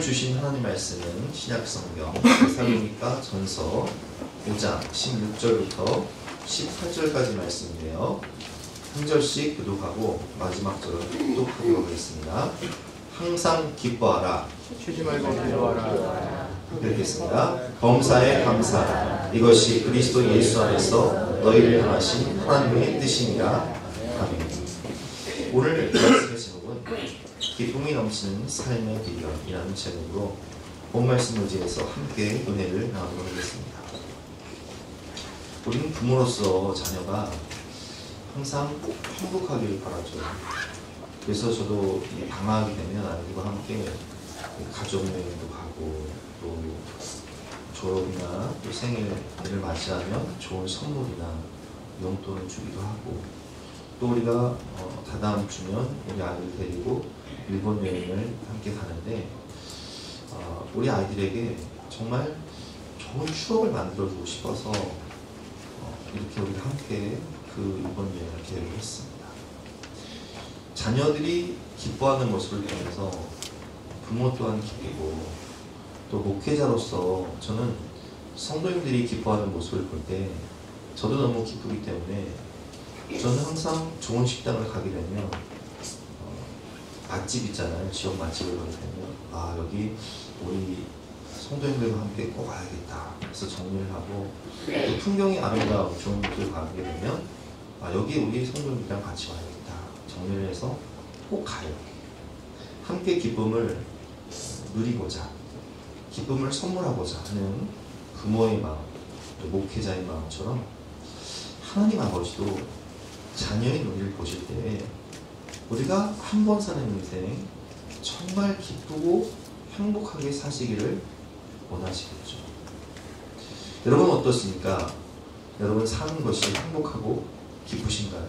주신 하나님 말씀은 신약성경 데살로니가 전서 5장 16절부터 18절까지 말씀인데요. 한 절씩 교독하고 마지막 절을 교독하도록 하겠습니다. 항상 기뻐하라. 쉬지 말고 기도하라. 읽겠습니다. 범사에 감사하라. 이것이 그리스도 예수 안에서 너희를 향하신 하나님의 뜻이니라. 아멘. 오늘 말씀의 제목은 기쁨이 넘치는 삶의 비결이라는 제목으로 본 말씀 의지해서 함께 은혜를 나누도록 하겠습니다. 우리는 부모로서 자녀가 항상 행복하길 바라죠. 그래서 저도 방학이 되면 아이들과 함께 가족여행도 가고 또 졸업이나 또 생일을 맞이하면 좋은 선물이나 용돈을 주기도 하고 또 우리가 다다음 주면 우리 아이들 데리고 일본 여행을 함께 가는데 우리 아이들에게 정말 좋은 추억을 만들어주고 싶어서 이렇게 우리가 함께 그 일본 여행을 계획을 했습니다. 자녀들이 기뻐하는 모습을 보면서 부모 또한 기쁘고 또 목회자로서 저는 성도님들이 기뻐하는 모습을 볼 때 저도 너무 기쁘기 때문에 저는 항상 좋은 식당을 가게 되면 맛집 있잖아요. 지역 맛집을 가게 되면 여기 우리 성도님들과 함께 꼭 와야겠다. 그래서 정리를 하고 또 풍경이 아름다운 좋은 곳을 가게 되면 여기 우리 성도님들이랑 같이 와야겠다. 정리를 해서 꼭 가요. 함께 기쁨을 누리고자 기쁨을 선물하고자 하는 부모의 마음 또 목회자의 마음처럼 하나님 아버지도 자녀의 눈을 보실 때 우리가 한 번 사는 인생 정말 기쁘고 행복하게 사시기를 원하시겠죠. 여러분 어떻습니까? 여러분 사는 것이 행복하고 기쁘신가요?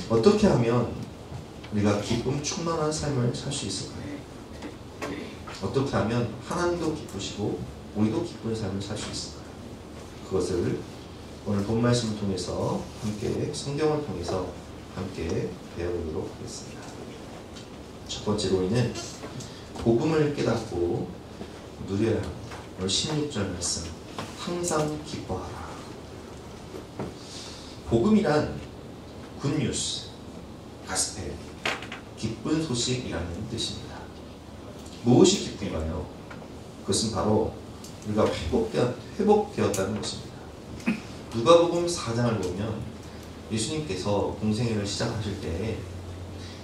어떻게 하면 우리가 기쁨 충만한 삶을 살 수 있을까요? 어떻게 하면 하나님도 기쁘시고 우리도 기쁜 삶을 살 수 있을까요? 그것을 오늘 본 말씀을 통해서 함께 성경을 통해서 함께 배워보도록 하겠습니다. 첫 번째로 우리는 복음을 깨닫고 누려야 합니다. 오늘 16절 말씀 항상 기뻐하라. 복음이란 굿뉴스, 가스펠, 기쁜 소식이라는 뜻입니다. 무엇이 기쁨인가요? 그것은 바로 우리가 회복되었다는 것입니다. 누가복음 4장을 보면 예수님께서 공생애를 시작하실 때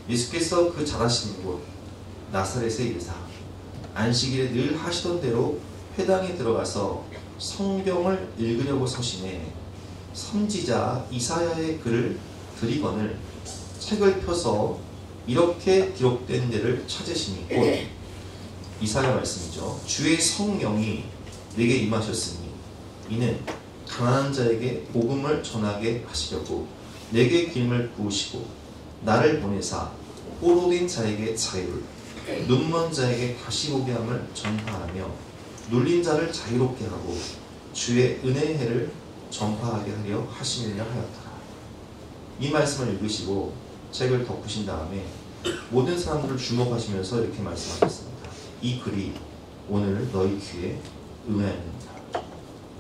예수께서 그 자라신 곳 나사렛에 이르사 안식일에 늘 하시던 대로 회당에 들어가서 성경을 읽으려고 서심해 선지자 이사야의 글을 들이거늘 책을 펴서 이렇게 기록된 데를 찾으시니 곧 이사야 말씀이죠. 주의 성령이 내게 임하셨으니 이는 가난한 자에게 복음을 전하게 하시려고 내게 기름을 부으시고 나를 보내사 포로된 자에게 자유를 눈먼 자에게 다시 보게 함을 전파하며 눌린 자를 자유롭게 하고 주의 은혜의 해를 전파하게 하려 하심이라 하였더라. 이 말씀을 읽으시고 책을 덮으신 다음에 모든 사람들을 주목하시면서 이렇게 말씀하셨습니다. 이 글이 오늘 너희 귀에 응하였느니라.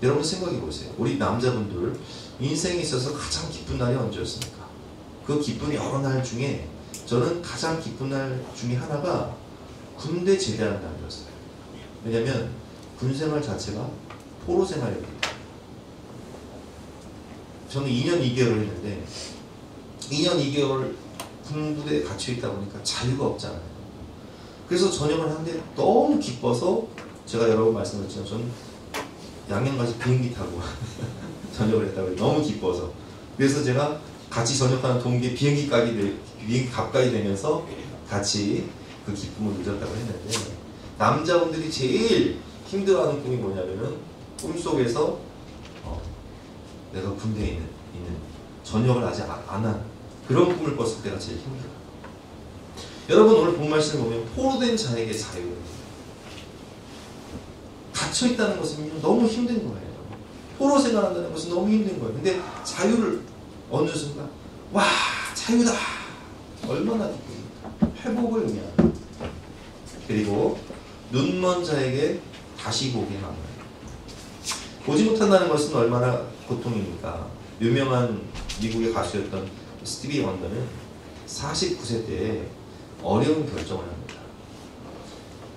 여러분 생각해 보세요. 우리 남자분들 인생에 있어서 가장 기쁜 날이 언제였습니까? 그 기쁜 여러 날 중에 저는 가장 기쁜 날 중에 하나가 군대 제대하는 날이었어요. 왜냐면 군생활 자체가 포로 생활이었기 때문에. 저는 2년 2개월을 했는데 2년 2개월 군부대에 갇혀있다 보니까 자유가 없잖아요. 그래서 전역을 하는데 너무 기뻐서 제가 여러 번 말씀드렸지만 저는 양양까지 비행기 타고 전역을 했다고 너무 기뻐서. 그래서 제가 같이 전역하는 동기에 비행기 가까이 되면서 같이 그 기쁨을 누렸다고 했는데 남자분들이 제일 힘들어하는 꿈이 뭐냐면은 꿈속에서 내가 군대에 있는 전역을 아직 안 한 그런 꿈을 꿨을 때가 제일 힘들어요. 여러분 오늘 본 말씀을 보면 포로된 자에게 자유, 갇혀있다는 것은 너무 힘든 거예요. 포로 생활한다는 것은 너무 힘든 거예요. 근데 자유를 어느 순간 자유다! 얼마나 기쁩니까? 회복을 의미하는 그리고 눈먼 자에게 다시 보게 하며. 보지 못한다는 것은 얼마나 고통입니까? 유명한 미국의 가수였던 스티비 원더는 49세 때에 어려운 결정을 합니다.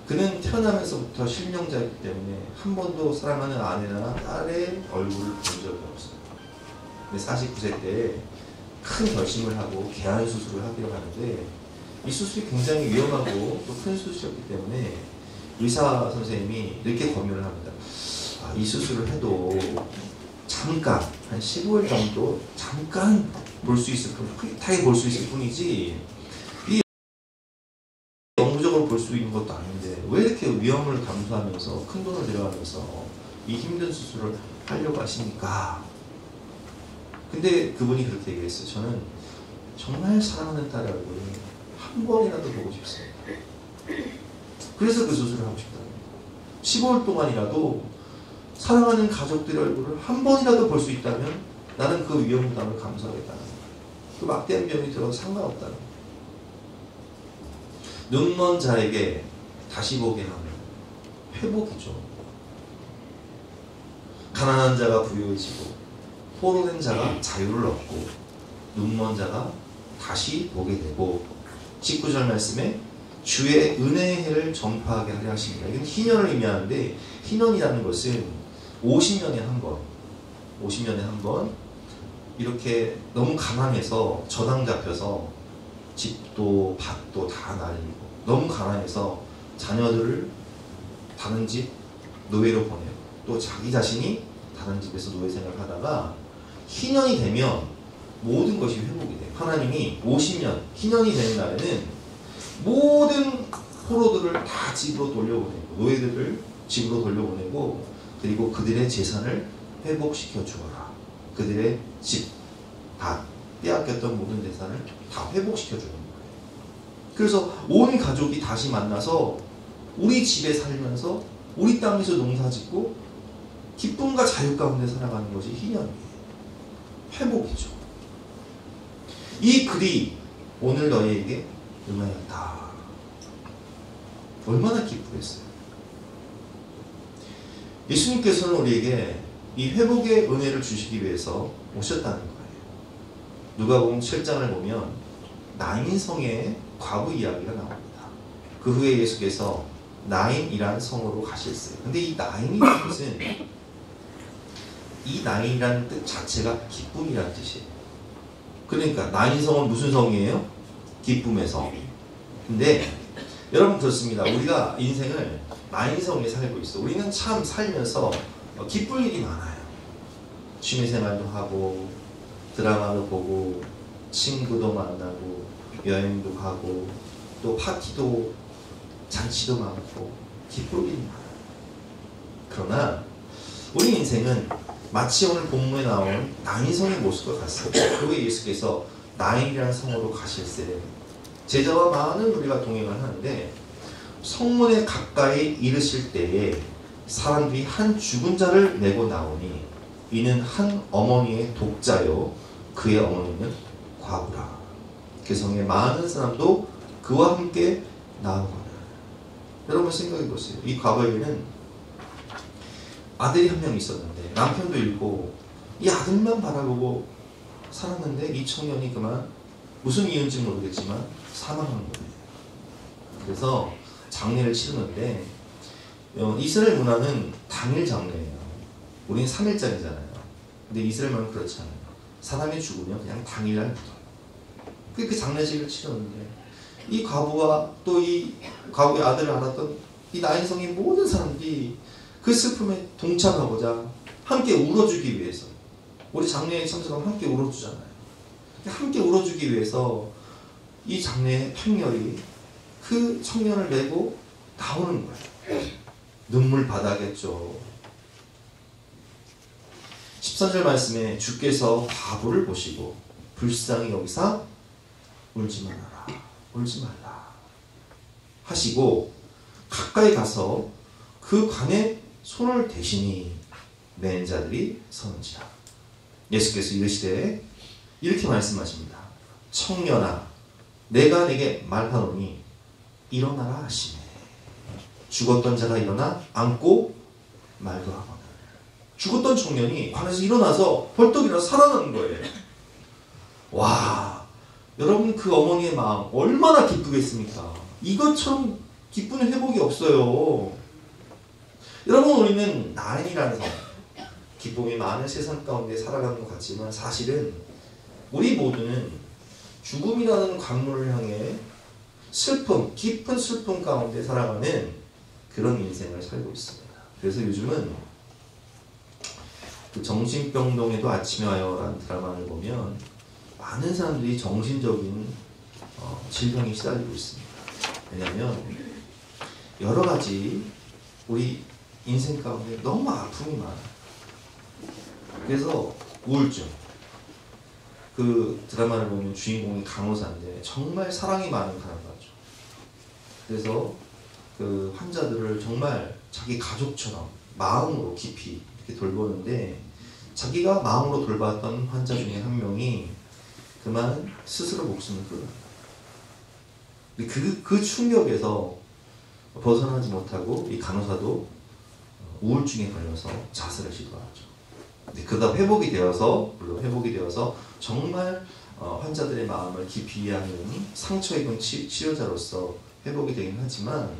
그는 태어나면서부터 실명자이기 때문에 한 번도 사랑하는 아내나 딸의 얼굴을 본 적이 없어요. 근데 49세 때에 큰 결심을 하고 개안 수술을 하기로 하는데 이 수술이 굉장히 위험하고 또 큰 수술이었기 때문에 의사 선생님이 이렇게 권유를 합니다. 이 수술을 해도 잠깐 한 15일 정도 잠깐 볼 수 있을 뿐, 프리타임 볼 수 있을 뿐이지 이 영구적으로 볼 수 있는 것도 아닌데 왜 이렇게 위험을 감수하면서 큰 돈을 들여가면서 이 힘든 수술을 하려고 하십니까? 근데 그분이 그렇게 얘기했어요. 저는 정말 사랑하는 딸의 얼굴을 한 번이라도 보고 싶습니다. 그래서 그 수술을 하고 싶다는 거예요. 15일 동안이라도 사랑하는 가족들의 얼굴을 한 번이라도 볼 수 있다면 나는 그 위험 부담을 감수하겠다는 거예요. 그 막대한 병이 들어도 상관없다는 거예요. 눈먼 자에게 다시 보게 하면 회복이죠. 가난한 자가 부유해지고 포로된 자가 자유를 얻고 눈먼 자가 다시 보게 되고 19절 말씀에 주의 은혜의 해를 전파하게 하려 하십니다. 이건 희년을 의미하는데 희년이라는 것은 50년에 한 번, 50년에 한 번 이렇게 너무 가난해서 저당 잡혀서 집도 밭도 다 날리고 너무 가난해서 자녀들을 다른 집 노예로 보내고 또 자기 자신이 다른 집에서 노예 생활을 하다가 희년이 되면 모든 것이 회복이 돼요. 하나님이 50년 희년이 되는 날에는 모든 포로들을 다 집으로 돌려보내고 노예들을 집으로 돌려보내고 그리고 그들의 재산을 회복시켜 주어라. 그들의 집, 밭, 빼앗겼던 모든 재산을 다 회복시켜 주는 거예요. 그래서 온 가족이 다시 만나서 우리 집에 살면서 우리 땅에서 농사짓고 기쁨과 자유 가운데 살아가는 것이 희년이에요. 회복이죠. 이 글이 오늘 너희에게 응하였다. 얼마나 기쁘겠어요. 예수님께서는 우리에게 이 회복의 은혜를 주시기 위해서 오셨다는 거예요. 누가복음 7장을 보면 나인성의 과부 이야기가 나옵니다. 그 후에 예수께서 나인이라는 성으로 가셨어요. 근데 이 나인이라는 뜻은 이 나인이라는 뜻 자체가 기쁨이라는 뜻이에요. 그러니까 나인성은 무슨 성이에요? 기쁨의 성. 근데 여러분 그렇습니다. 우리가 인생을 나인성에 살고 있어. 우리는 참 살면서 기쁠 일이 많아요. 취미생활도 하고 드라마도 보고 친구도 만나고 여행도 가고 또 파티도 잔치도 많고 기쁠 일이 많아요. 그러나 우리 인생은 마치 오늘 본문에 나온 나인성의 모습과 같습니다. 그리고 예수께서 나인이라는 성으로 가실새 제자와 많은 우리가 동행을 하는데 성문에 가까이 이르실 때에 사람들이 한 죽은 자를 메고 나오니 이는 한 어머니의 독자요 그의 어머니는 과부라. 그 성에 많은 사람도 그와 함께 나오거늘. 여러분 생각해 보세요. 이 과부에게는 아들이 한 명 있었는데 남편도 잃고 이 아들만 바라보고 살았는데 이 청년이 그만 무슨 이유인지 모르겠지만 사망한 거예요. 그래서 장례를 치르는데 이스라엘 문화는 당일 장례예요. 우리는 3일장이잖아요. 근데 이스라엘 문화는 그렇지 않아요. 사람이 죽으면 그냥 당일날 묻어요. 그 장례식을 치르는데 이 과부와 또 이 과부의 아들을 알았던 이 나인성의 모든 사람들이 그 슬픔에 동참하고자 함께 울어주기 위해서 우리 장례에 참석하면 함께 울어주잖아요. 함께 울어주기 위해서 이 장례의 판결이 그 청년을 메고 나오는 거예요. 눈물 바다겠죠. 13절 말씀에 주께서 과부를 보시고 불쌍히 여기사 울지 말아라. 울지 말라 하시고 가까이 가서 그 관에 손을 대시니 맨 자들이 서는지라. 예수께서 이르시되 이렇게 말씀하십니다. 청년아 내가 네게 말하노니 일어나라 하시네. 죽었던 자가 일어나 앉고 말도 하거늘. 죽었던 청년이 관에서 일어나서 벌떡 일어나 살아나는 거예요. 와, 여러분 그 어머니의 마음 얼마나 기쁘겠습니까? 이것처럼 기쁜 회복이 없어요. 여러분, 우리는 나인이라는 기쁨이 많은 세상 가운데 살아가는 것 같지만 사실은 우리 모두는 죽음이라는 관문을 향해 슬픔, 깊은 슬픔 가운데 살아가는 그런 인생을 살고 있습니다. 그래서 요즘은 그 정신병동에도 아침에 와요라는 드라마를 보면 많은 사람들이 정신적인 질병에 시달리고 있습니다. 왜냐하면 여러 가지 우리 인생 가운데 너무 아픔이 많아요. 그래서 우울증, 그 드라마를 보면 주인공이 간호사인데 정말 사랑이 많은 간호사죠. 그래서 그 환자들을 정말 자기 가족처럼 마음으로 깊이 이렇게 돌보는데 자기가 마음으로 돌봤던 환자 중에 한 명이 그만 스스로 목숨을 끊어요. 그 충격에서 벗어나지 못하고 이 간호사도 우울증에 걸려서 자살을 시도하죠. 근데 그러다 회복이 되어서, 물론 회복이 되어서 정말 환자들의 마음을 깊이 이해하는 상처 입은 치료자로서 회복이 되긴 하지만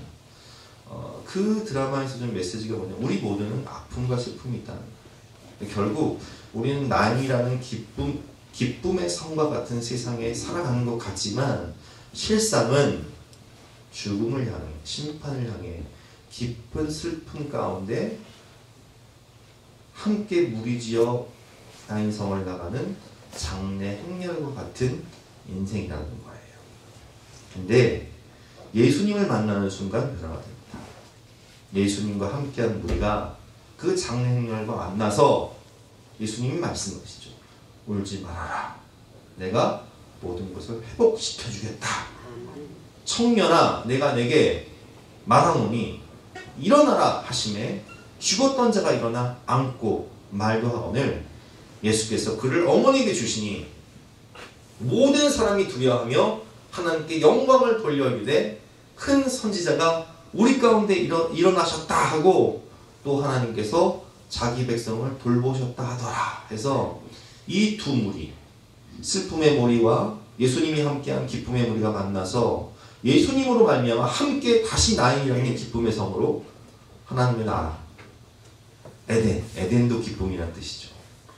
그 드라마에서 좀 메시지가 뭐냐, 우리 모두는 아픔과 슬픔이 있다는 거예요. 결국 우리는 나임이라는 기쁨의 성과 같은 세상에 살아가는 것 같지만 실상은 죽음을 향해, 심판을 향해 깊은 슬픔 가운데 함께 무리지어 나인성을 나가는 장래 행렬과 같은 인생이라는 거예요. 근데 예수님을 만나는 순간 변화가 됩니다. 예수님과 함께한 우리가 그 장래 행렬과 만나서 예수님이 말씀하시죠. 울지 말아라. 내가 모든 것을 회복시켜 주겠다. 청년아, 내가 내게 말하노니 일어나라 하심에 죽었던 자가 일어나 앉고 말도 하거늘. 예수께서 그를 어머니에게 주시니 모든 사람이 두려워하며 하나님께 영광을 돌려이르되 큰 선지자가 우리 가운데 일어나셨다 하고 또 하나님께서 자기 백성을 돌보셨다 하더라 해서 이 두 무리, 슬픔의 무리와 예수님이 함께한 기쁨의 무리가 만나서 예수님으로 말미암아 함께 다시 나인이라는 기쁨의 성으로 하나님의 나라, 에덴도 기쁨이라는 뜻이죠.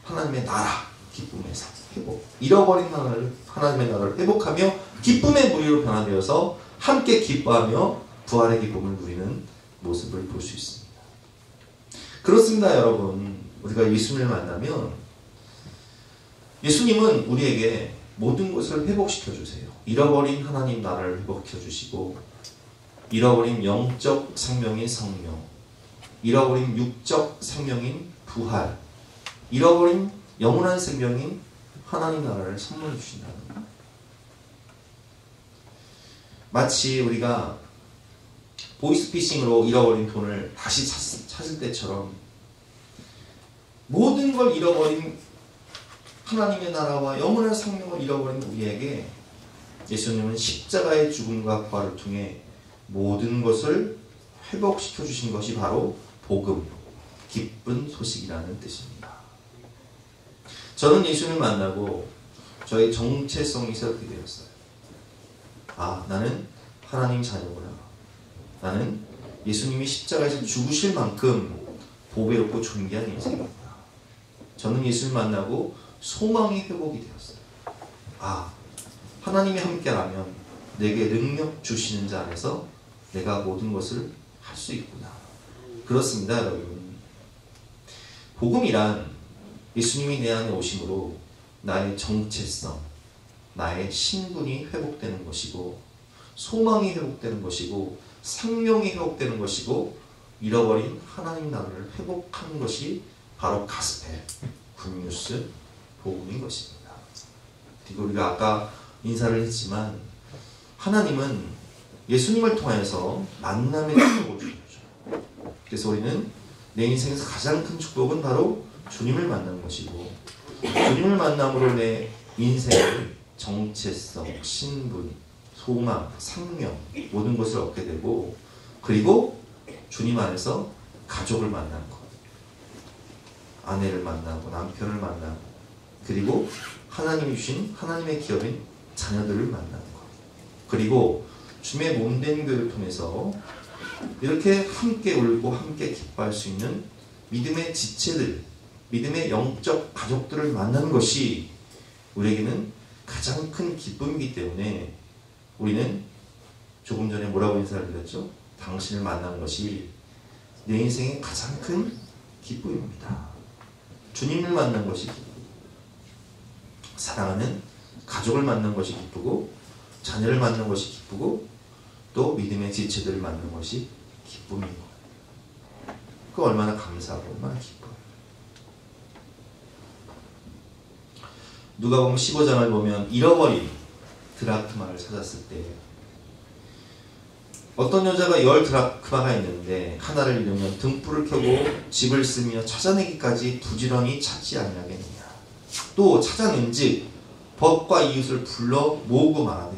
하나님의 나라, 기쁨의 성, 회복, 잃어버린 하나님의 나라를 회복하며 기쁨의 무리로 변화되어서 함께 기뻐하며 부활의 기쁨을 누리는 모습을 볼 수 있습니다. 그렇습니다, 여러분. 우리가 예수님을 만나면 예수님은 우리에게 모든 것을 회복시켜 주세요. 잃어버린 하나님 나라를 회복시켜 주시고, 잃어버린 영적 생명인 성령, 잃어버린 육적 생명인 부활, 잃어버린 영원한 생명인 하나님 나라를 선물해 주신다는 거예요. 마치 우리가 보이스피싱으로 잃어버린 돈을 다시 찾을 때처럼 모든 걸 잃어버린 하나님의 나라와 영원한 생명을 잃어버린 우리에게 예수님은 십자가의 죽음과 부활을 통해 모든 것을 회복시켜 주신 것이 바로 복음, 기쁜 소식이라는 뜻입니다. 저는 예수님을 만나고 저의 정체성이 새롭게 되었어요. 아, 나는 하나님 자녀구나. 나는 예수님이 십자가에서 죽으실 만큼 보배롭고 존귀한 인생이구나. 저는 예수님을 만나고 소망이 회복이 되었어요. 아, 하나님이 함께라면 내게 능력 주시는 자 안에서 내가 모든 것을 할 수 있구나. 그렇습니다, 여러분. 복음이란 예수님이 내 안에 오심으로 나의 정체성, 나의 신분이 회복되는 것이고, 소망이 회복되는 것이고, 생명이 회복되는 것이고, 잃어버린 하나님 나라를 회복하는 것이 바로 가스펠, 굿뉴스, 복음인 것입니다. 그리고 우리가 아까 인사를 했지만 하나님은 예수님을 통해서 만남의 축복을 주셨죠. 그래서 우리는 내 인생에서 가장 큰 축복은 바로 주님을 만나는 것이고, 주님을 만남으로 내 인생의 정체성, 신분, 소망, 생명 모든 것을 얻게 되고, 그리고 주님 안에서 가족을 만난 것, 아내를 만나고 남편을 만나고, 그리고 하나님이 주신 하나님의 기업인 자녀들을 만나는 것, 그리고 주님의 몸된 교회를 통해서 이렇게 함께 울고 함께 기뻐할 수 있는 믿음의 지체들, 믿음의 영적 가족들을 만나는 것이 우리에게는 가장 큰 기쁨이기 때문에 우리는 조금 전에 뭐라고 인사를 드렸죠? 당신을 만난 것이 내 인생의 가장 큰 기쁨입니다. 주님을 만난 것이 기쁘고, 사랑하는 가족을 만난 것이 기쁘고, 자녀를 만난 것이 기쁘고, 또 믿음의 지체들을 만난 것이 기쁨이고, 그 얼마나 감사하고 얼마나 기뻐요. 누가복음 15장을 보면 잃어버린 드라크마를 찾았을 때 어떤 여자가 10드라크마가 있는데 하나를 잃으면 등불을 켜고 집을 쓰며 찾아내기까지 부지런히 찾지 아니하겠느냐. 또 찾아낸즉 벗과 이웃을 불러 모으고 말하되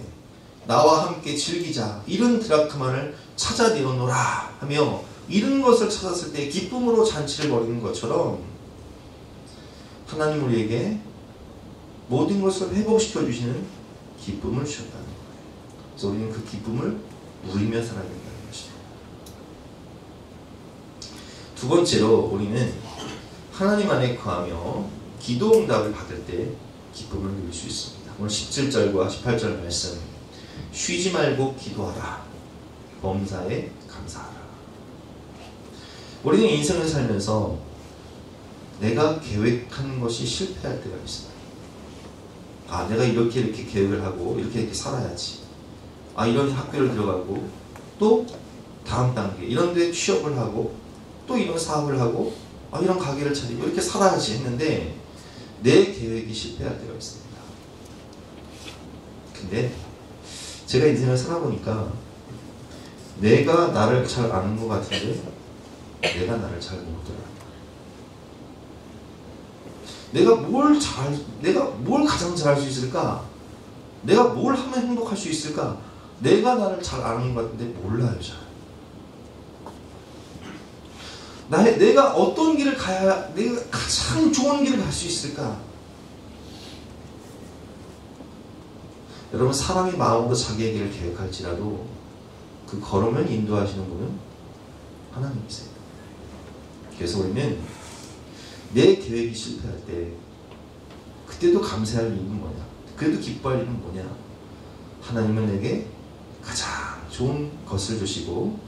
나와 함께 즐기자. 잃은 드라크마를 찾아내어노라 하며 잃은 것을 찾았을 때 기쁨으로 잔치를 벌이는 것처럼 하나님 우리에게 모든 것을 회복시켜 주시는 기쁨을 주셨다는 거예요. 그래서 우리는 그 기쁨을 누리며 살아야 된다는 것입니다. 두 번째로 우리는 하나님 안에 거하며 기도 응답을 받을 때 기쁨을 누릴 수 있습니다. 오늘 17절과 18절 말씀, 쉬지 말고 기도하라, 범사에 감사하라. 우리는 인생을 살면서 내가 계획한 것이 실패할 때가 있습니다. 아, 내가 이렇게 계획을 하고 이렇게 살아야지. 아, 이런 학교를 들어가고 또 다음 단계 이런 데 취업을 하고 또 이런 사업을 하고 아, 이런 가게를 차리고 이렇게 살아야지 했는데 내 계획이 실패할 때가 있습니다. 근데 제가 인생을 살아보니까 내가 나를 잘 아는 것 같은데 내가 나를 잘 모르더라. 내가 뭘 가장 잘할 수 있을까? 내가 뭘 하면 행복할 수 있을까? 내가 나를 잘 아는 것 같은데 몰라요, 잘. 내가 어떤 길을 가야 내가 가장 좋은 길을 갈 수 있을까? 여러분, 사람이 마음으로 자기의 길을 계획할지라도 그 걸음을 인도하시는 분은 하나님이세요. 그래서 우리는 내 계획이 실패할 때 그때도 감사할 이유는 뭐냐? 그래도 기뻐할 이유는 뭐냐? 하나님은 내게 가장 좋은 것을 주시고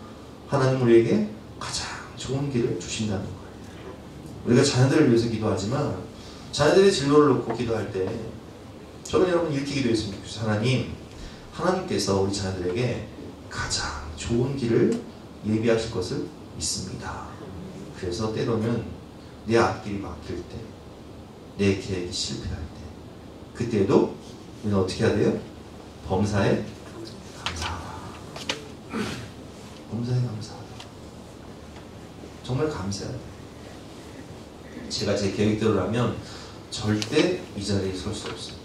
하나님은 우리에게 가장 좋은 길을 주신다는 거예요. 우리가 자녀들을 위해서 기도하지만 자녀들의 진로를 놓고 기도할 때 저는 여러분 이렇게 기도했으면 좋겠어요. 하나님께서 우리 자녀들에게 가장 좋은 길을 예비하실 것을 믿습니다. 그래서 때로는 내 앞길이 막힐 때, 내 계획이 실패할 때, 그때도 우리는 어떻게 해야 돼요? 범사에 감사하라. 범사에 감사하라. 정말 감사해요. 제가 제 계획대로라면 절대 이 자리에 설 수 없습니다.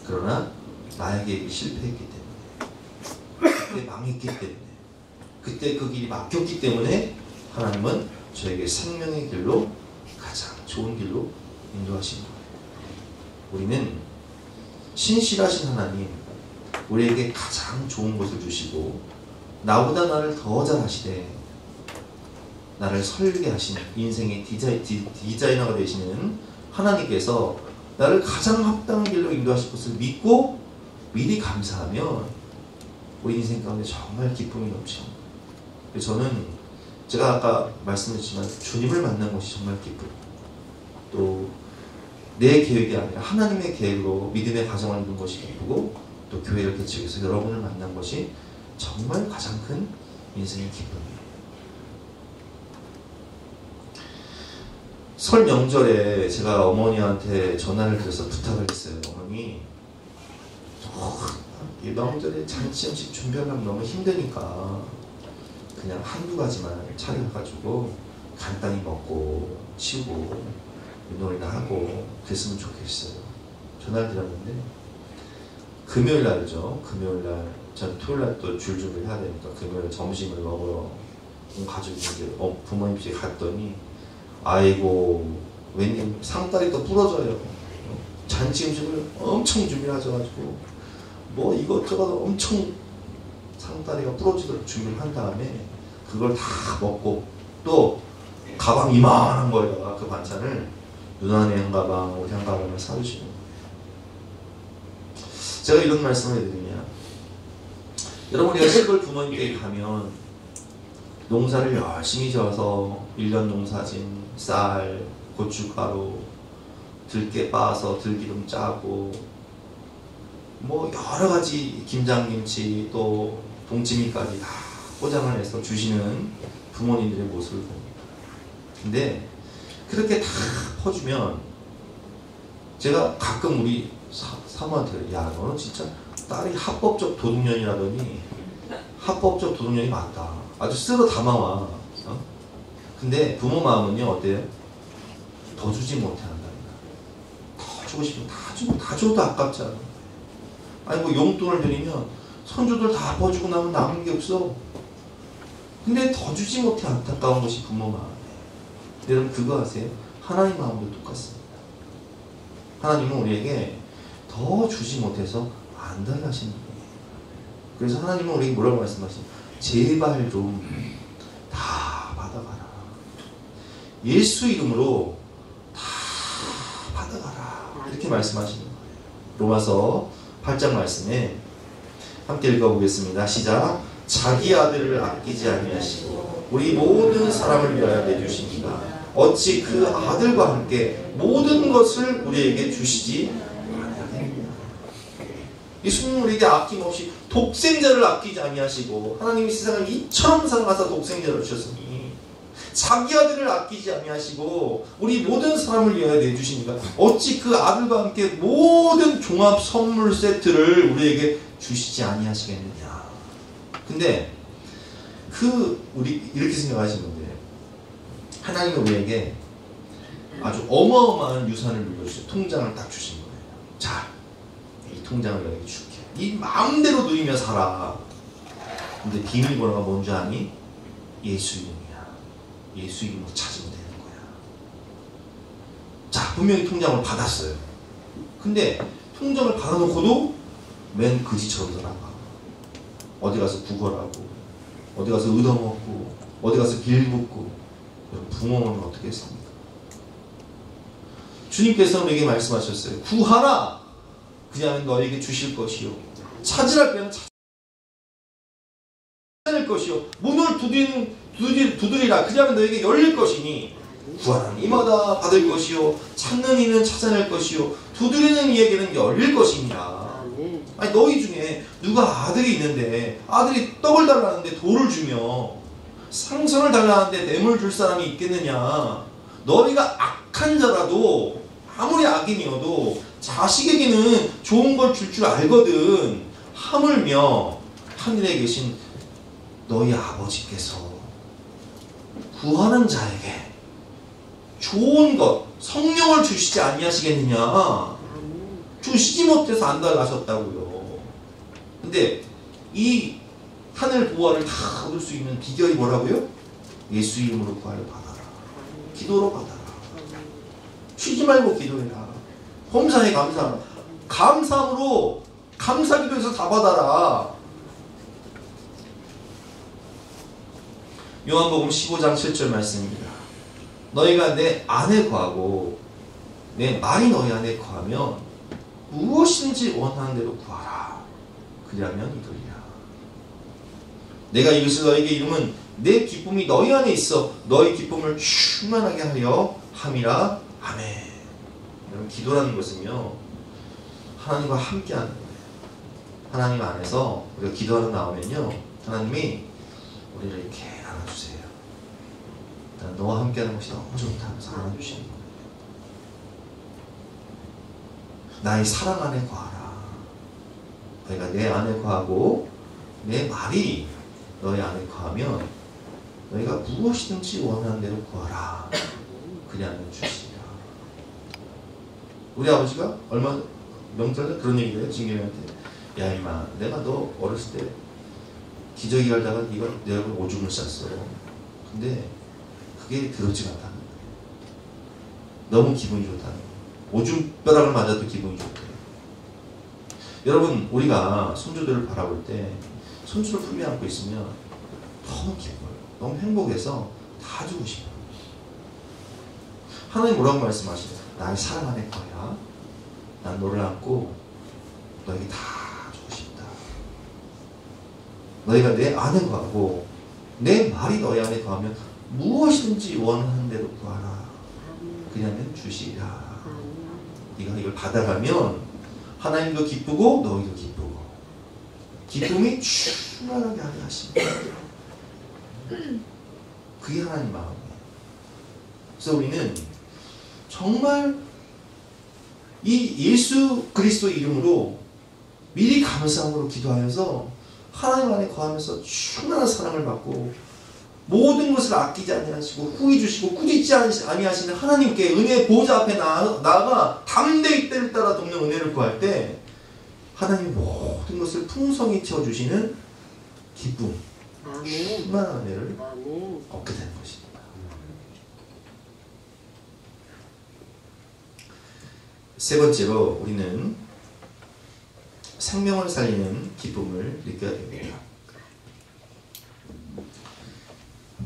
그러나 나의 계획이 실패했기 때문에, 그때 망했기 때문에, 그때 그 길이 막혔기 때문에 하나님은 저에게 생명의 길로 가장 좋은 길로 인도하신 거예요. 우리는 신실하신 하나님, 우리에게 가장 좋은 것을 주시고 나보다 나를 더 잘하시되 나를 설계하시는 인생의 디자이너가 되시는 하나님께서 나를 가장 합당한 길로 인도하실 것을 믿고 미리 감사하면 우리 인생 가운데 정말 기쁨이 넘치는 거예요. 그래서 저는 제가 아까 말씀드렸지만 주님을 만난 것이 정말 기쁘고 또 내 계획이 아니라 하나님의 계획으로 믿음의 가정을 이룬 것이 기쁘고 또 교회를 개척해서 여러분을 만난 것이 정말 가장 큰 인생의 기쁨이에요. 설 명절에 제가 어머니한테 전화를 드려서 부탁을 했어요. 어머니, 이 명절에 잔치 음식 준비하면 너무 힘드니까 그냥 한두 가지만 차려가지고 간단히 먹고 치우고 운동이나 하고 그랬으면 좋겠어요. 전화를 드렸는데 금요일 날이죠. 금요일 날 전 토요일날 또 줄 준비를 해야 되니까 금요일 점심을 먹으러 가지고 이제 부모님 집에 갔더니 아이고 웬일 상다리 또 부러져요. 잔치 음식을 엄청 준비하셔가지고 뭐 이것저것 엄청 상다리가 부러지도록 준비를 한 다음에 그걸 다 먹고 또 가방 이만한 거에다가 그 반찬을 누나네 한 가방, 우리 한 가방을 사주시는 거예요. 제가 이런 말씀을 해드리냐, 여러분 우리가 시골 부모님께 가면 농사를 열심히 지어서 1년 농사진 쌀, 고춧가루, 들깨 빻아서 들기름 짜고 뭐 여러가지 김장김치 또 동치미까지 다 포장을 해서 주시는 부모님들의 모습을 봅니다. 근데 그렇게 다 퍼주면 제가 가끔 우리 사모한테 야 너는 진짜 딸이 합법적 도둑년이라더니 합법적 도둑년이 맞다. 아주 쓸어 담아와. 근데 부모 마음은요 어때요? 더 주지 못해 한다. 더 주고 싶으면 다 주고 다 줘도 아깝잖아. 아니 뭐 용돈을 드리면 손주들 다 퍼주고 나면 남은 게 없어. 근데 더 주지 못해 안타까운 것이 부모 마음이에요. 여러분 그거 아세요? 하나님 마음도 똑같습니다. 하나님은 우리에게 더 주지 못해서 안 달라고 하시는 분이에요. 그래서 하나님은 우리에게 뭐라고 말씀하시죠? 제발 좀 다 받아가라. 예수 이름으로 다 받아가라. 이렇게 말씀하시는 거예요. 로마서 8장 말씀에 함께 읽어보겠습니다. 시작. 자기 아들을 아끼지 아니하시고 우리 모든 사람을 위하여 내주시니까 어찌 그 아들과 함께 모든 것을 우리에게 주시지 아니하겠느냐. 예수님은 우리에게 아낌없이 독생자를 아끼지 아니하시고 하나님이 세상을 이처럼 사랑하사 독생자를 주셨으니 자기 아들을 아끼지 아니하시고 우리 모든 사람을 위하여 내주시니까 어찌 그 아들과 함께 모든 종합 선물 세트를 우리에게 주시지 아니하시겠느냐. 근데 우리 이렇게 생각하시면 돼요. 하나님은 우리에게 아주 어마어마한 유산을 물려주셔서 통장을 딱 주신 거예요. 자, 이 통장을 너에게 줄게. 네 마음대로 누리며 살아. 근데 비밀번호가 뭔지 아니? 예수 이름이야. 예수 이름으로 찾으면 되는 거야. 자, 분명히 통장을 받았어요. 근데 통장을 받아놓고도 맨 그지처럼 살아가. 어디 가서 구걸하고 어디 가서 얻어먹고 어디 가서 빌붙고. 부모는 어떻게 했습니까? 주님께서 우리에게 말씀하셨어요. 구하라. 그냥 너에게 주실 것이요. 찾으라 그냥 찾을 것이요. 문을 두드리라. 그냥 너에게 열릴 것이니 구하는 이마다 받을 것이요. 찾는 이는 찾아낼 것이요. 두드리는 이에게는 열릴 것입니다. 아니 너희 중에 누가 아들이 있는데 아들이 떡을 달라는데 돌을 주며 상선을 달라는데 뇌물 줄 사람이 있겠느냐. 너희가 악한 자라도 아무리 악인이어도 자식에게는 좋은 걸 줄 줄 알거든. 하물며 하늘에 계신 너희 아버지께서 구하는 자에게 좋은 것 성령을 주시지 아니하시겠느냐. 주시지 못해서 안 달라셨다고요. 근데 이 하늘 보화를 다 얻을 수 있는 비결이 뭐라고요? 예수 이름으로 구하여 받아라. 기도로 받아라. 쉬지 말고 기도해라. 범사에 감사하라. 감사함으로 감사기도해서 다 받아라. 요한복음 15장 7절 말씀입니다. 너희가 내 안에 거하고 내 말이 너희 안에 거하면 무엇인지 원하는 대로 구하라. 그리하면 이루리라. 내가 이것을 너희에게 이루면 내 기쁨이 너희 안에 있어 너희 기쁨을 충만하게 하려 함이라. 아멘. 여러분 기도라는 것은요 하나님과 함께하는 거예요. 하나님 안에서 우리가 기도하러 나오면요 하나님이 우리를 이렇게 안아주세요. 너와 함께하는 것이 너무 좋다 하면서 안아주시는 거예요. 나의 사랑 안에 거하라. 너희가 내 안에 거하고 내 말이 너희 안에 거하면 너희가 무엇이든지 원하는 대로 구하라. 그리하면 주시리라. 우리 아버지가 얼마 명절 전 그런 얘기를 해요. 진경이한테. 야 임마, 내가 너 어렸을 때 기저귀 갈다가 내가 오줌을 쌌어. 근데 그게 더럽지가 않다는 거야. 너무 기분이 좋다는 거야. 오줌벼락을 맞아도 기분이 좋대. 여러분, 우리가 손주들을 바라볼 때 손주를 품에 안고 있으면 너무 기뻐요. 너무 행복해서 다 주고 싶어요. 하나님 뭐라고 말씀하시냐? 나의 사랑하는 거야. 난 너를 안고 너에게 다 주고 싶다. 너희가 내 안에 거하고 내 말이 너희 안에 거하면 무엇이든지 원하는 대로 구하라. 그냐면 주시리라. 네가 이걸 받아가면 하나님도 기쁘고 너희도 기쁘고 기쁨이 충만하게 하게 하십니다. 그게 하나님 마음이에요. 그래서 우리는 정말 이 예수 그리스도의 이름으로 미리 감사함으로 기도하면서 하나님 안에 거하면서 충만한 사랑을 받고 모든 것을 아끼지 아니하시고 후히 주시고 꾸짖지 아니하시는 하나님께 은혜의 보좌 앞에 나아가 담대히 때를 따라 돕는 은혜를 구할 때 하나님 모든 것을 풍성히 채워주시는 기쁨, 충만한 은혜를 얻게 되는 것입니다. 세 번째로 우리는 생명을 살리는 기쁨을 느껴야 됩니다.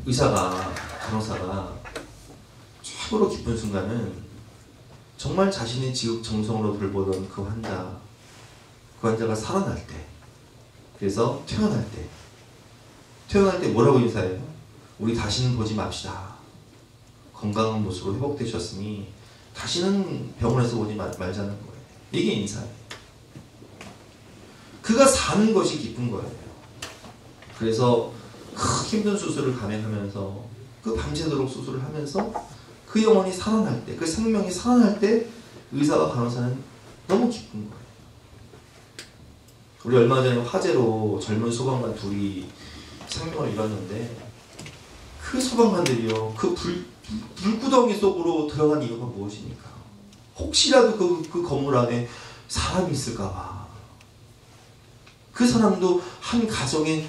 의사가, 간호사가 최고로 기쁜 순간은 정말 자신의 지극정성으로 돌보던 그 환자가 살아날 때, 그래서 퇴원할 때 뭐라고 인사해요? 우리 다시는 보지 맙시다. 건강한 모습으로 회복되셨으니 다시는 병원에서 보지 말자는 거예요. 이게 인사예요. 그가 사는 것이 기쁜 거예요. 그래서 힘든 수술을 감행하면서 그 밤새도록 수술을 하면서 그 영혼이 살아날 때, 그 생명이 살아날 때 의사와 간호사는 너무 기쁜 거예요. 우리 얼마 전에 화재로 젊은 소방관 둘이 생명을 잃었는데 그 소방관들이요, 그 불구덩이 속으로 들어간 이유가 무엇입니까? 혹시라도 그 건물 안에 사람이 있을까봐. 그 사람도 한 가정의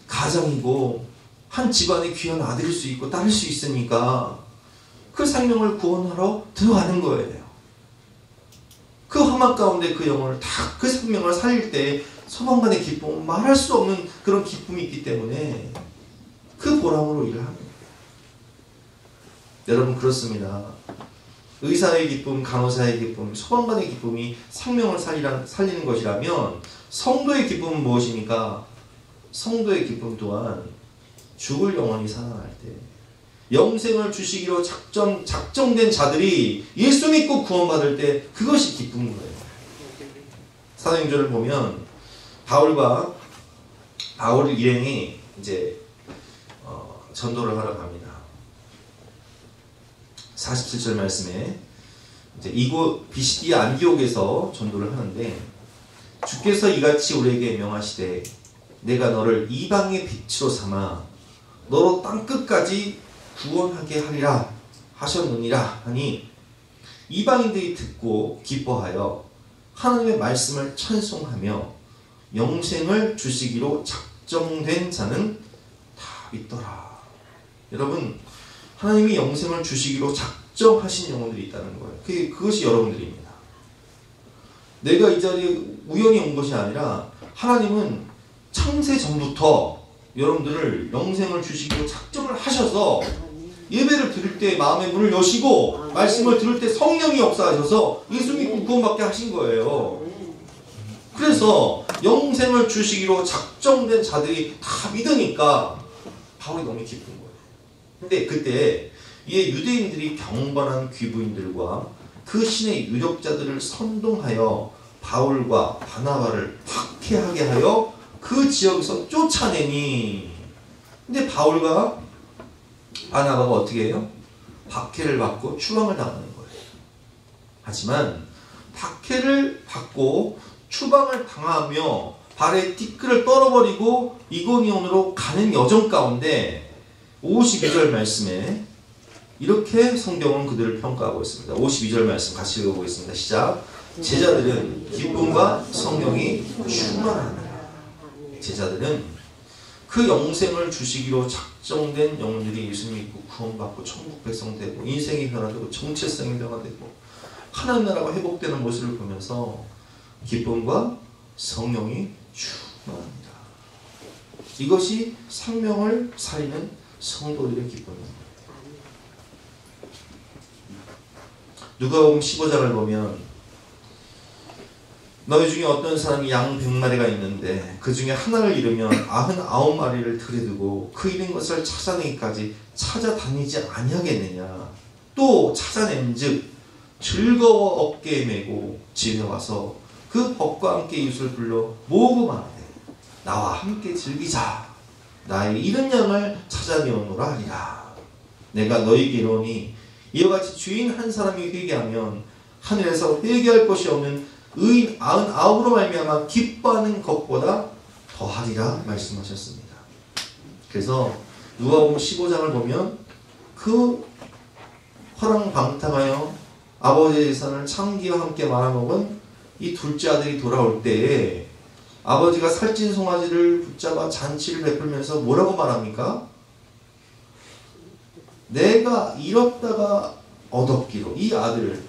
가장이고 한 집안의 귀한 아들일 수 있고 딸일 수 있으니까 그 생명을 구원하러 들어가는 거예요. 그 험한 가운데 그 영혼을 다 그 생명을 살릴 때 소방관의 기쁨은 말할 수 없는 그런 기쁨이 있기 때문에 그 보람으로 일을 합니다. 여러분, 그렇습니다. 의사의 기쁨, 간호사의 기쁨, 소방관의 기쁨이 생명을 살리는 것이라면 성도의 기쁨은 무엇입니까? 성도의 기쁨 또한 죽을 영혼이 살아날 때 영생을 주시기로 작정된 자들이 예수 믿고 구원받을 때 그것이 기쁜 거예요. 사도행전을 보면 바울 일행이 이제 전도를 하러 갑니다. 47절 말씀에 이제 이곳 비시디아 안디옥에서 전도를 하는데 주께서 이같이 우리에게 명하시되 내가 너를 이방의 빛으로 삼아 너로 땅끝까지 구원하게 하리라 하셨느니라 하니 이방인들이 듣고 기뻐하여 하나님의 말씀을 찬송하며 영생을 주시기로 작정된 자는 다 믿더라. 여러분, 하나님이 영생을 주시기로 작정하신 영혼들이 있다는 거예요. 그것이 여러분들입니다. 내가 이 자리에 우연히 온 것이 아니라 하나님은 창세 전부터 여러분들을 영생을 주시기로 작정을 하셔서 예배를 드릴 때 마음의 문을 여시고 말씀을 들을 때 성령이 역사하셔서 예수 믿고 구원받게 하신 거예요. 그래서 영생을 주시기로 작정된 자들이 다 믿으니까 바울이 너무 기쁜 거예요. 근데 그때 이 유대인들이 경건한 귀부인들과 그 신의 유력자들을 선동하여 바울과 바나바를 박해하게 하여 그 지역에서 쫓아내니, 근데 바울과 바나바가 어떻게 해요? 박해를 받고 추방을 당하는 거예요. 하지만 박해를 받고 추방을 당하며 발에 티끌을 떨어버리고 이고니온으로 가는 여정 가운데 52절 말씀에 이렇게 성경은 그들을 평가하고 있습니다. 52절 말씀 같이 읽어보겠습니다. 시작. 제자들은 기쁨과 성령이 충만하느라. 제자들은 그 영생을 주시기로 작정된 영혼들이 예수 믿고 구원받고 천국 백성 되고 인생이 변화되고 정체성이 변화되고 하나님 나라가 회복되는 모습을 보면서 기쁨과 성령이 충만합니다. 이것이 생명을 살리는 성도들의 기쁨입니다. 누가복음 15장을 보면 너희 중에 어떤 사람이 양 100마리가 있는데 그 중에 하나를 잃으면 99마리를 들여두고 그 잃은 것을 찾아내기까지 찾아다니지 아니하겠느냐. 또 찾아낸즉 즐거워 어깨에 메고 집에 와서 그 벗과 함께 이웃을 불러 모으고 말하되 나와 함께 즐기자. 나의 잃은 양을 찾아내오노라 하리라. 내가 너희에게 이르노니 이와 같이 주인 한 사람이 회개하면 하늘에서 회개할 것이 없는 의인 99으로 말미암아 기뻐하는 것보다 더하리라 말씀하셨습니다. 그래서 누가복음 15장을 보면 그 허랑방탕하여 아버지의 재산을 창기와 함께 말아먹은 이 둘째 아들이 돌아올 때에 아버지가 살찐 송아지를 붙잡아 잔치를 베풀면서 뭐라고 말합니까? 내가 잃었다가 얻었기로. 이 아들을,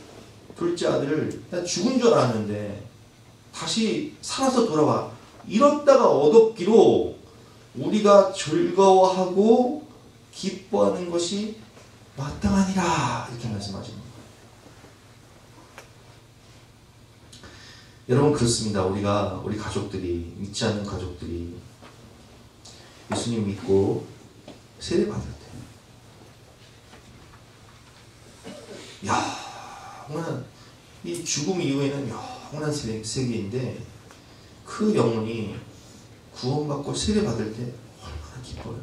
둘째 아들을 나 죽은 줄 알았는데 다시 살아서 돌아와. 잃었다가 얻었기로 우리가 즐거워하고 기뻐하는 것이 마땅하니라. 이렇게 말씀하십니다. 여러분 그렇습니다. 우리 가족들이, 믿지 않는 가족들이 예수님 믿고 세례받을 때 영원한 이 죽음 이후에는 영원한 세계인데 그 영혼이 구원받고 세례받을 때 얼마나 기뻐요.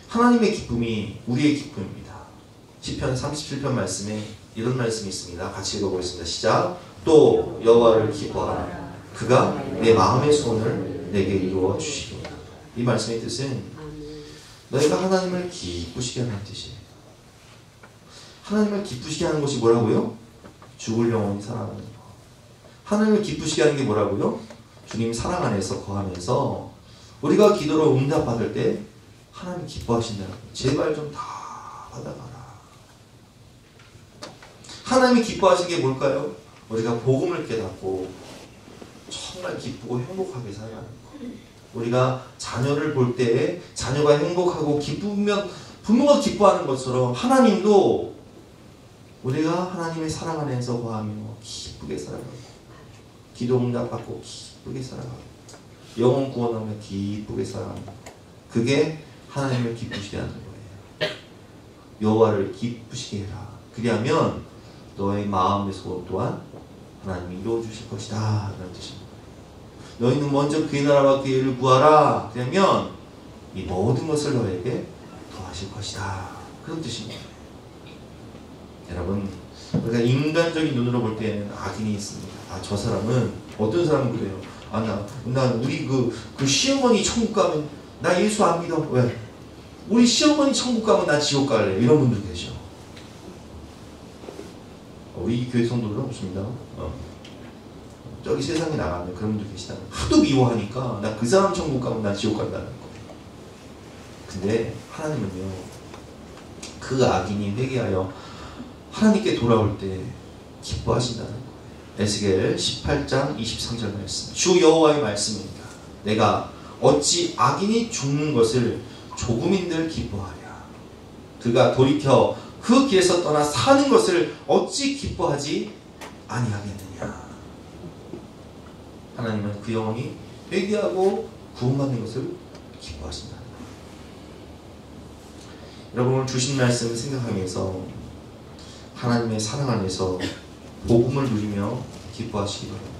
하나님의 기쁨이 우리의 기쁨입니다. 시편 37편 말씀에 이런 말씀이 있습니다. 같이 읽어보겠습니다. 시작. 또 여호와를 기뻐하라. 그가 내 마음의 소원을 내게 이루어 주시리라. 이 말씀의 뜻은 너희가 하나님을 기쁘시게 하는 뜻이에요. 하나님을 기쁘시게 하는 것이 뭐라고요? 죽을 영혼이 살아가는 거. 하나님을 기쁘시게 하는 게 뭐라고요? 주님 사랑 안에서 거하면서 우리가 기도로 응답받을 때 하나님 기뻐하신다는 거예요. 제발 좀 다 받아가라. 하나님이 기뻐하시는 게 뭘까요? 우리가 복음을 깨닫고 정말 기쁘고 행복하게 살아가는 것. 우리가 자녀를 볼 때에 자녀가 행복하고 기쁘면 부모가 기뻐하는 것처럼 하나님도 우리가 하나님의 사랑 안에서 거하며 기쁘게 살아가고 기도 응답받고 기쁘게 살아가고 영혼 구원하며 기쁘게 살아가는 것. 그게 하나님을 기쁘시게 하는 거예요. 여호와를 기쁘시게 해라. 그리하면 너의 마음의 소원 또한 하나님이 이루어 주실 것이다. 라는 뜻입니다. 너희는 먼저 그의 나라와 그의 의를 구하라. 그러면 이 모든 것을 너에게 더하실 것이다. 그런 뜻입니다. 여러분, 우리가 인간적인 눈으로 볼 때는 악인이 있습니다. 저 사람은 어떤 사람은 그래요. 나 우리 그 시어머니 천국 가면 나 예수 안 믿어. 왜? 우리 시어머니 천국 가면 나 지옥 갈래. 이런 분들 계셔. 우리 교회 성도들은 없습니다. 저기 세상에 나가면 그런 분들 계시다. 하도 미워하니까 나 그 사람 천국 가면 나 지옥 간다는 거예요. 근데 하나님은요, 그 악인이 회개하여 하나님께 돌아올 때 기뻐하신다는 거예요. 에스겔 18장 23절 말씀. 주 여호와의 말씀입니다. 내가 어찌 악인이 죽는 것을 조금인들 기뻐하랴. 그가 돌이켜 그 길에서 떠나 사는 것을 어찌 기뻐하지 아니하겠느냐. 하나님은 그 영혼이 회개하고 구원받는 것을 기뻐하신다. 여러분 오늘 주신 말씀을 생각하면서 하나님의 사랑 안에서 복음을 누리며 기뻐하시기 바랍니다.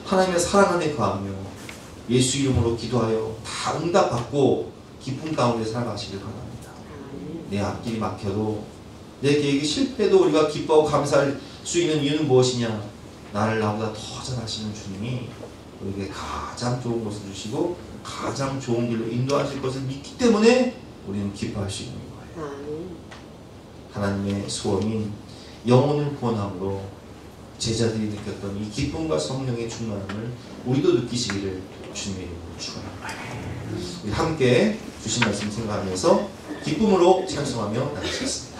하나님의 사랑 안에 거하며 예수 이름으로 기도하여 다 응답받고 기쁨 가운데 살아가시길 바랍니다. 내 앞길이 막혀도 내 계획이 실패해도 우리가 기뻐하고 감사할 수 있는 이유는 무엇이냐? 나를 나보다 더 잘하시는 주님이 우리에게 가장 좋은 것을 주시고 가장 좋은 길로 인도하실 것을 믿기 때문에 우리는 기뻐할 수 있는 거예요. 하나님의 소원인 영혼을 구원함으로 제자들이 느꼈던 이 기쁨과 성령의 충만함을 우리도 느끼시기를 주님의 이름으로 축원합니다. 우리 함께 주신 말씀 생각하면서 기쁨으로 찬송하며 나가겠습니다.